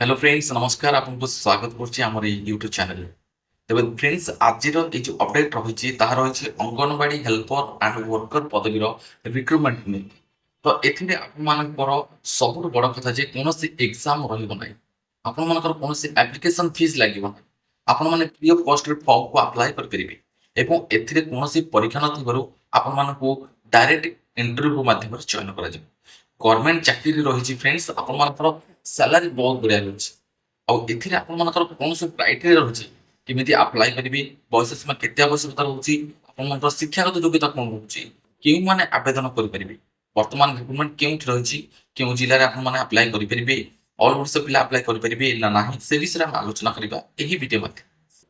Hello friends, নমস্কার। আপনাকে স্বাগত করছি আমার এই ইউট্ୟୁବ୍ ଚ୍ୟାନେଲରେ। ତେବେ ଫ୍ରେଣ୍ଡସ୍, ଆଜିର ଏଇ ଯେଉଁ ଅପଡେଟ୍ ରହିଛି ତାହା ରହିଛି ଅଙ୍ଗନବାଡ଼ି ହେଲ୍ପର ଆଣ୍ଡ ୱାର୍କର ପଦବୀର ରିକ୍ରୁଟମେଣ୍ଟ ନେଇ। ତ ଏଥିରେ ଆପଣମାନଙ୍କର ସବୁଠୁ ବଡ଼ କଥା ଯେ କୌଣସି ଏକ୍ଜାମ୍ ରହିବ ନାହିଁ, ଆପଣମାନଙ୍କର କୌଣସି ଆପ୍ଲିକେସନ୍ ଫିସ୍ ଲାଗିବ ନାହିଁ। ଆପଣମାନେ ଫ୍ରି ଅଫ୍ କଷ୍ଟରେ ଫର୍ମକୁ ଆପ୍ଲାଏ କରିପାରିବେ ଏବଂ ଏଥିରେ କୌଣସି ପରୀକ୍ଷା ନଥିବାରୁ ଆପଣମାନଙ୍କୁ ଡାଇରେକ୍ଟ ଇଣ୍ଟରଭ୍ୟୁ ମାଧ୍ୟମରେ ଚୟନ କରାଯିବ। ଗଭର୍ଣ୍ଣମେଣ୍ଟ ଚାକିରି ରହିଛି ଫ୍ରେଣ୍ଡସ୍, ଆପଣମାନଙ୍କର ସାଲାରୀ ବହୁତ ବଢ଼ିଆ ରହିଛି। ଆଉ ଏଥିରେ ଆପଣମାନଙ୍କର କଣ ସବୁ କ୍ରାଇଟେରିଆ ରହୁଛି, କେମିତି ଆପ୍ଲାଏ କରିବେ, ବୟସ ସୀମା କେତେ ଆବଶ୍ୟକତା ରହୁଛି, ଆପଣମାନଙ୍କର ଶିକ୍ଷାଗତ ଯୋଗ୍ୟତା କଣ ରହୁଛି, କେଉଁମାନେ ଆବେଦନ କରିପାରିବେ, ବର୍ତ୍ତମାନ ରିକ୍ରୁଟମେଣ୍ଟ କେଉଁଠି ରହିଛି, କେଉଁ ଜିଲ୍ଲାରେ ଆପଣମାନେ ଆପ୍ଲାଏ କରିପାରିବେ, ଅଲ୍ ଓଡ଼ିଶା ପିଲା ଆପ୍ଲାଏ କରିପାରିବେ ନା ନାହିଁ, ସେ ବିଷୟରେ ଆମେ ଆଲୋଚନା କରିବା ଏହି ଭିଡ଼ିଓ ମାଧ୍ୟମରେ।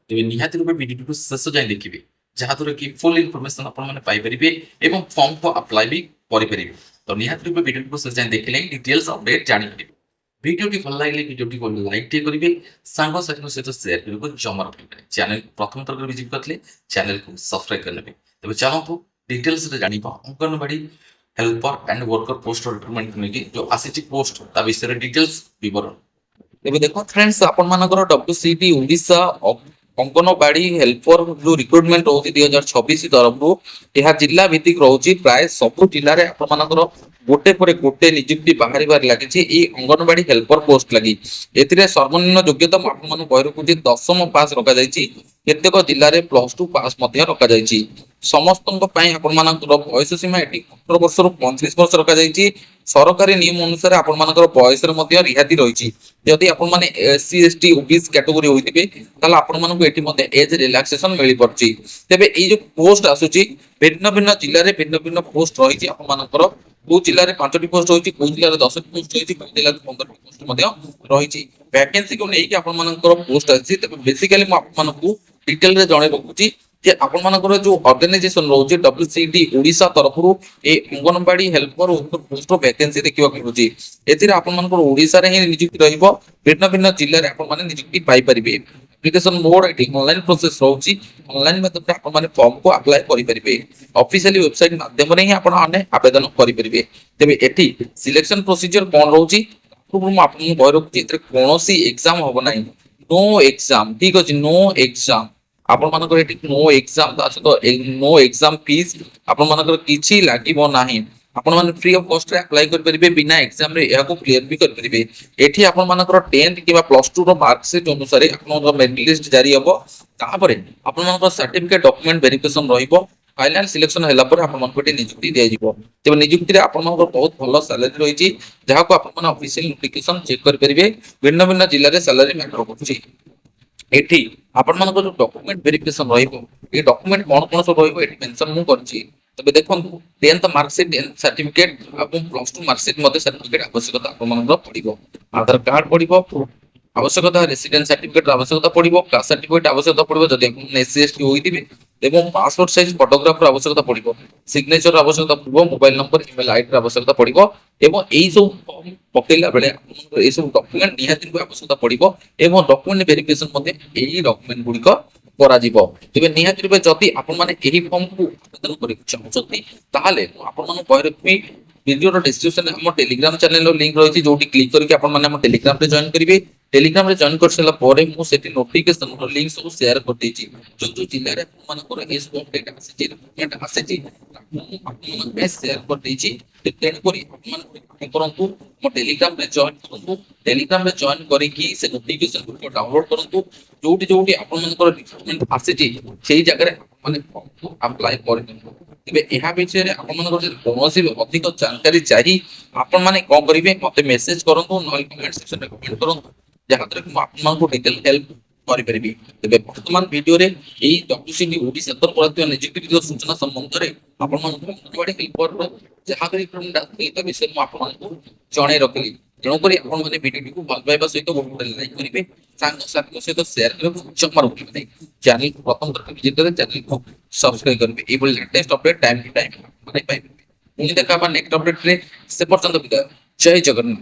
ତେବେ ନିହାତି ରୂପେ ଭିଡ଼ିଓଟିକୁ ଶେଷ ଯାଏଁ ଦେଖିବେ, ଯାହାଦ୍ୱାରା କି ଫୁଲ୍ ଇନଫର୍ମେସନ୍ ଆପଣମାନେ ପାଇପାରିବେ ଏବଂ ଫର୍ମକୁ ଆପ୍ଲାଏ ବି କରିପାରିବେ। ତ ନିହାତି ରୂପେ ଭିଡ଼ିଓଟିକୁ ଶେଷ ଯାଏଁ ଦେଖିଲେ ଡିଟେଲ୍ସ ଅପଡେଟ୍ ଜାଣିପାରିବେ। ভিডিওটি ভাল লাগলে ভিডিওটি লাইক টিকে করিবে, সাংসাথীଙ୍କ ସହିତ ସେୟାର କରିବାକୁ ଜମା ରଖିବେନି। ଚ୍ୟାନେଲ ପ୍ରଥମ ଥର କରି ଭିଜିଟ୍ କରିଥିଲେ ଚ୍ୟାନେଲକୁ ସବସ୍କ୍ରାଇବ କରିନେବେ। ତେବେ ଚାଲନ୍ତୁ ଡିଟେଲ୍ସରେ ଜାଣିବା anganwadi helper and worker post recruitment ନେଇକି ଯେଉଁ ଆସିଛି ପୋଷ୍ଟ ତା ବିଷୟରେ ଡିଟେଲ୍ସ ବିବରଣୀ। ଏବେ ଦେଖନ୍ତୁ ଫ୍ରେଣ୍ଡସ୍, ଆପଣମାନଙ୍କର WCT ଓଡ଼ିଶା ଅଙ୍ଗନବାଡ଼ି ହେଲ୍ପର ଯେଉଁ ରିକ୍ରୁଟମେଣ୍ଟ ରହୁଛି 2026 ତରଫରୁ, ଏହା ଜିଲ୍ଲା ଭିତ୍ତିକ ରହୁଛି। ପ୍ରାୟ ସବୁ ଜିଲ୍ଲାରେ ଆପଣମାନଙ୍କର ଗୋଟେ ପରେ ଗୋଟେ ନିଯୁକ୍ତି ବାହାରିବାରେ ଲାଗିଛି ଏଇ ଅଙ୍ଗନବାଡ଼ି ହେଲ୍ପର ପୋଷ୍ଟ ଲାଗି। ଏଥିରେ ସର୍ବନିମ୍ନ ଯୋଗ୍ୟତା ମୁଁ ଆପଣମାନଙ୍କୁ କହି ରଖୁଛି, 10ମ ପାସ୍ ରଖାଯାଇଛି। କେତେକ ଜିଲ୍ଲାରେ +2 ପାସ୍ ମଧ୍ୟ ରଖାଯାଇଛି। ସମସ୍ତଙ୍କ ପାଇଁ ଆପଣମାନଙ୍କର ବୟସ ସୀମା ଏଠି 18 ବର୍ଷରୁ 35 ବର୍ଷ ରଖାଯାଇଛି। ସରକାରୀ ନିୟମ ଅନୁସାରେ ଆପଣମାନଙ୍କର ବୟସରେ ମଧ୍ୟ ରିହାତି ରହିଛି। ଯଦି ଆପଣମାନେ SC ST OBC କ୍ୟାଟେଗୋରୀ ହୋଇଥିବେ ତାହେଲେ ଆପଣମାନଙ୍କୁ ଏଠି ମଧ୍ୟ ଏଜ୍ ରିଲାକ୍ସେସନ ମିଳିପାରୁଛି। ତେବେ ଏଇ ଯୋଉ ପୋଷ୍ଟ ଆସୁଛି ଭିନ୍ନ ଭିନ୍ନ ଜିଲ୍ଲାରେ ଭିନ୍ନ ଭିନ୍ନ ପୋଷ୍ଟ ରହିଛି। ଆପଣମାନଙ୍କର କୋଉ ଜିଲ୍ଲାରେ 5ଟି ପୋଷ୍ଟ ରହିଛି, କୋଉ ଜିଲ୍ଲାରେ 10ଟି ପୋଷ୍ଟ ରହିଛି, କୋଉ ଜିଲ୍ଲାରେ 15ଟି ପୋଷ୍ଟ ମଧ୍ୟ ରହିଛି। ଭ୍ୟାକେନ୍ସିକୁ ନେଇକି ଆପଣମାନଙ୍କର ପୋଷ୍ଟ ଆସିଛି। ତେବେ ବେସିକାଲି ମୁଁ ଆପଣମାନଙ୍କୁ ଡିଟେଲରେ ଜଣେଇ ରଖୁଛି ଯେ ଆପଣମାନଙ୍କର ଯୋଉ ଅର୍ଗାନାଇଜେସନ ରହୁଛି WCT ଓଡ଼ିଶା ତରଫରୁ এই অঙ্গনবাড়ি হেল্পর পোস্টর ভ্যাকেন্সি ଦେଖିବାକୁ ମିଳୁଛି। ଏଥିରେ ଆପଣମାନଙ୍କର ଓଡ଼ିଶାରେ ହିଁ ନିଯୁକ୍ତି ରହିବ। ଭିନ୍ନ ଭିନ୍ନ ଜିଲ୍ଲାରେ ଆପଣମାନେ ନିଯୁକ୍ତି ପାଇପାରିବେ। ଆପ୍ଲିକେସନ ମୋଡ୍ ଏଠି ଅନଲାଇନ ପ୍ରୋସେସ ରହୁଛି। ଅନଲାଇନ ମାଧ୍ୟମରେ ଆପଣମାନେ ଫର୍ମକୁ ଆପ୍ଲାଏ କରିପାରିବେ। ଅଫିସିଆଲି ୱେବସାଇଟ ମାଧ୍ୟମରେ ହିଁ ଆପଣମାନେ ଆବେଦନ କରିପାରିବେ। ତେବେ ଏଠି ସିଲେକ୍ସନ ପ୍ରୋସିଜିଅର କ'ଣ ରହୁଛି ମୁଁ ଆପଣଙ୍କୁ କହି ରଖୁଛି, ଏଥିରେ କୌଣସି ଏକ୍ସାମ ହବ ନାହିଁ। ନୋ ଏକ୍ସାମ, ଠିକ ଅଛି, ନୋ ଏକ୍ସାମ। ଆପଣମାନଙ୍କର ଏଠି ନୋ ଏକ୍ସାମ, ତା ସହିତ ନୋ ଏକ୍ସାମ ଫିସ୍ ଆପଣମାନଙ୍କର କିଛି ଲାଗିବ ନାହିଁ। ଆପଣମାନେ ଫ୍ରି ଅଫ୍ କଷ୍ଟରେ ଆପ୍ଲାଏ କରିପାରିବେ, ବିନା ଏକ୍ସାମରେ ଏହାକୁ କ୍ଲିୟର ବି କରିପାରିବେ। ଏଠି ଆପଣମାନଙ୍କର 10th କିମ୍ବା +2 ର ମାର୍କସିଟ୍ ଅନୁସାରେ ଆପଣଙ୍କର ମେରିଟ୍ ଲିଷ୍ଟ ଜାରି ହେବ। ତାପରେ ଆପଣମାନଙ୍କର ସାର୍ଟିଫିକେଟ ଡକୁମେଣ୍ଟ ଭେରିଫିକେସନ ରହିବ। ଫାଇନାଲ ସିଲେକ୍ସନ ହେଲା ପରେ ଆପଣମାନଙ୍କୁ ଏଠି ନିଯୁକ୍ତି ଦିଆଯିବ। ତେବେ ନିଯୁକ୍ତିରେ ଆପଣମାନଙ୍କର ବହୁତ ଭଲ ସାଲାରୀ ରହିଛି, ଯାହାକୁ ଆପଣମାନେ ଅଫିସିଆଲ ନୋଟିଫିକେସନ ଚେକ୍ କରିପାରିବେ। ଭିନ୍ନ ଭିନ୍ନ ଜିଲ୍ଲାରେ ସାଲାରୀ ମ୍ୟାଟର କରୁଛି। ଏଠି ଆପଣମାନଙ୍କର ଯୋଉ ଡକୁମେଣ୍ଟ ଭେରିଫିକେସନ ରହିବ, ଏ ଡକୁମେଣ୍ଟ କ'ଣ କ'ଣ ସବୁ ରହିବ ଏଠି ମେନସନ ମୁଁ କରିଛି। ତେବେ ଦେଖନ୍ତୁ 10th ମାର୍କସିଟ୍ ସାର୍ଟିଫିକେଟ ଏବଂ +2 ମାର୍କସିଟ୍ ମଧ୍ୟ ସାର୍ଟିଫିକେଟ ଆବଶ୍ୟକତା ଆପଣମାନଙ୍କର ପଡ଼ିବ। ଆଧାର କାର୍ଡ ପଡ଼ିବ, ଆବଶ୍ୟକତା ରେସିଡେନ୍ସ ସାର୍ଟିଫିକେଟ ଆବଶ୍ୟକତା ପଡ଼ିବ, କାଷ୍ଟ ସାର୍ଟିଫିକେଟ ଆବଶ୍ୟକତା ପଡ଼ିବ ଯଦି ଆପଣ SC ST ହୋଇଥିବେ, ଏବଂ ପାସପୋର୍ଟ ସାଇଜ ଫଟୋଗ୍ରାଫର ଆବଶ୍ୟକତା ପଡ଼ିବ, ସିଗ୍ନେଚର ଆବଶ୍ୟକତା ପଡ଼ିବ, ମୋବାଇଲ ନମ୍ବର, ଇମେଲ ଆଇଡିର ଆବଶ୍ୟକତା ପଡ଼ିବ। ଏବଂ ଏଇ ସବୁ ଫର୍ମ ପକେଇଲା ବେଳେ ଆପଣଙ୍କର ଏଇ ସବୁ ଡକୁମେଣ୍ଟ ନିହାତି ଆବଶ୍ୟକତା ପଡ଼ିବ ଏବଂ ଡକୁମେଣ୍ଟ ଭେରିଫିକେସନ ମଧ୍ୟ ଏଇ ଡକୁମେଣ୍ଟ ଗୁଡ଼ିକ କରାଯିବ। ତେବେ ନିହାତି ରୂପେ ଯଦି ଆପଣମାନେ ଏହି ଫର୍ମକୁ ଆବେଦନ କରିବାକୁ ଚାହୁଁଛନ୍ତି ତାହେଲେ ମୁଁ ଆପଣମାନଙ୍କୁ କହି ରଖିବି, ଭିଡ଼ିଓର ଡିସ୍କ୍ରିପସନରେ ଆମ ଟେଲିଗ୍ରାମ ଚ୍ୟାନେଲର ଲିଙ୍କ ରହିଛି, ଯୋଉଠି କ୍ଲିକ୍ କରିକି ଆପଣମାନେ ଆମ ଟେଲିଗ୍ରାମରେ ଜଏନ୍ କରିବେ। ଟେଲିଗ୍ରାମରେ ଜଏନ୍ କରିସାରିଲା ପରେ ମୁଁ ସେଠି ନୋଟିଫିକେସନର ଲିଙ୍କ ସବୁ ସେୟାର କରିଦେଇଛି। ଯୋଉ ଯୋଉ ଜିଲ୍ଲାରେ ଆପଣମାନଙ୍କର ଏ ସବୁ ଅପଡେଟ୍ ଆସିଛି, ଡକୁମେଣ୍ଟ ଆସିଛି, ମୁଁ ଆପଣମାନଙ୍କ ପାଇଁ ସେୟାର କରିଦେଇଛି। ତେଣୁକରି ଆପଣମାନେ କ'ଣ କରନ୍ତୁ, ମୋ ଟେଲିଗ୍ରାମରେ ଜଏନ୍ କରନ୍ତୁ। ଟେଲିଗ୍ରାମରେ ଜଏନ୍ କରିକି ସେ ନୋଟିଫିକେସନ ଗୁଡ଼ିକ ଡାଉନଲୋଡ କରନ୍ତୁ। ଯୋଉଠି ଯୋଉଠି ଆପଣମାନଙ୍କର ରିକ୍ରୁଟମେଣ୍ଟ ଆସିଛି ସେଇ ଜାଗାରେ ଆପଣମାନେ ଫର୍ମକୁ ଆପ୍ଲାଏ କରିଦିଅନ୍ତୁ। ତେବେ ଏହା ବିଷୟରେ ଆପଣମାନଙ୍କର ଯଦି କୌଣସି ଅଧିକ ଜାନକାରୀ ଚାହି ଆପଣମାନେ କ'ଣ କରିବେ, ମୋତେ ମେସେଜ କରନ୍ତୁ, ନହେଲେ କମେଣ୍ଟ ସେକ୍ସନରେ କମେଣ୍ଟ କରନ୍ତୁ, ଯାହାଦ୍ୱାରା କି ମୁଁ ଆପଣମାନଙ୍କୁ ଡିଟେଲ ହେଲ୍ପ କରିପାରିବି। ତେବେ ବର୍ତ୍ତମାନ ଭିଡ଼ିଓରେ ଏଇ WCT ଓଡ଼ିଶା ତରଫରୁ ଆସିଥିବା ନିଯୁକ୍ତି ସୂଚନା ସମ୍ବନ୍ଧରେ ଆପଣମାନଙ୍କୁ ଅଙ୍ଗନବାଡ଼ି ହେଲ୍ପରର ଯାହା ରିକ୍ରୁଟମେଣ୍ଟ ଆସିଥିଲା ତା ବିଷୟରେ ମୁଁ ଆପଣମାନଙ୍କୁ ଜଣାଇ ରଖିଲି। ତେଣୁକରି ଆପଣମାନେ ଭିଡ଼ିଓଟିକୁ ଭଲ ପାଇବା ସହିତ ଗୋଟେ ଲାଇକ୍ କରିବେ, ସାଙ୍ଗସାଥିଙ୍କ ସହିତ ସେୟାର କରିବାକୁ ଜମା ରଖିବେ ନାହିଁ। ଚ୍ୟାନେଲକୁ ପ୍ରଥମ ଥର ଭିଜିଟ୍ କଲେ ଚ୍ୟାନେଲକୁ ସବସ୍କ୍ରାଇବ କରିବେ। ଏଇଭଳି latest update time to time ମାନେ ପାଇପାରିବେ। ପୁଣି ଦେଖା ହେବା ନେକ୍ସଟ ଅପଡେଟରେ। ସେ ପର୍ଯ୍ୟନ୍ତ ବିଦାୟ। ଜୟ ଜଗନ୍ନାଥ।